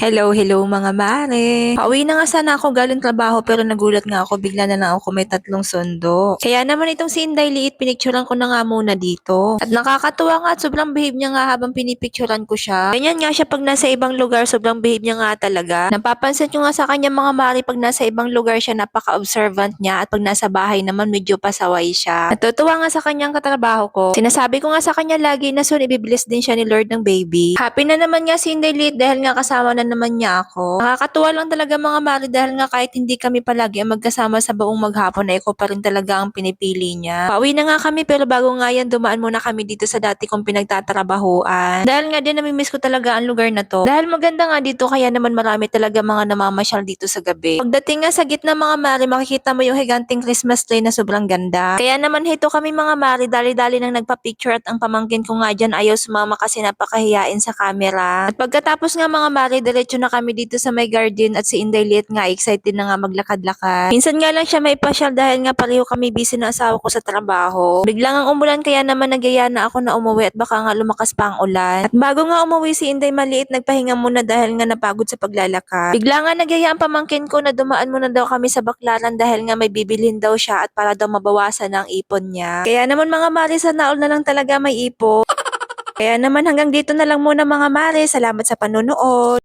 Hello, hello mga mare. Pauwi na nga sana ako galing trabaho pero nagulat nga ako bigla na lang ako may tatlong sundo. Kaya naman itong si Inday Liit pinicturean ko na nga muna dito. At nakakatuwa nga at sobrang behave niya nga habang pinipicturean ko siya. Ganyan nga siya pag nasa ibang lugar, sobrang behave niya nga talaga. Napapansin ko nga sa kanya mga mare pag nasa ibang lugar siya napaka-observant niya at pag nasa bahay naman medyo pasaway siya. Natutuwa nga sa kanyang katrabaho ko. Sinasabi ko nga sa kanya lagi na soon ibibilis din siya ni Lord ng baby. Happy na naman nga si Inday Liit dahil nga kasama na naman niya ako. Nakakatuwa lang talaga mga mare dahil nga kahit hindi kami palagi ang magkasama sa buong maghapon ay ako pa rin talaga ang pinipili niya. Pauwi na nga kami pero bago nga yan dumaan muna kami dito sa dati kong pinagtatrabahuan. Dahil nga din namimiss ko talaga ang lugar na to. Dahil maganda nga dito kaya naman marami talaga mga namamasyal dito sa gabi. Pagdating nga sa gitna mga mare makikita mo yung higanting Christmas tree na sobrang ganda. Kaya naman hito kami mga mare dali-dali nang nagpa-picture at ang pamangkin ko nga dyan ayaw sumama kasi napakahiyain sa camera. At pagkatapos nga mga mare diretso na kami dito sa may garden at si Inday Liit nga excited na nga maglakad-lakad. Minsan nga lang siya may pasyal dahil nga pareho kami busy na asawa ko sa trabaho. Biglang ang umulan kaya naman nagyaya na ako na umuwi at baka nga lumakas pa ang ulan. At bago nga umuwi si Inday Maliit nagpahinga muna dahil nga napagod sa paglalakad. Bigla nga nagyaya ang pamangkin ko na dumaan muna daw kami sa baklaran dahil nga may bibilhin daw siya at para daw mabawasan ang ipon niya. Kaya naman mga mare sa naol na lang talaga may ipon. Kaya naman hanggang dito na lang muna mga mare. Salamat sa panonood.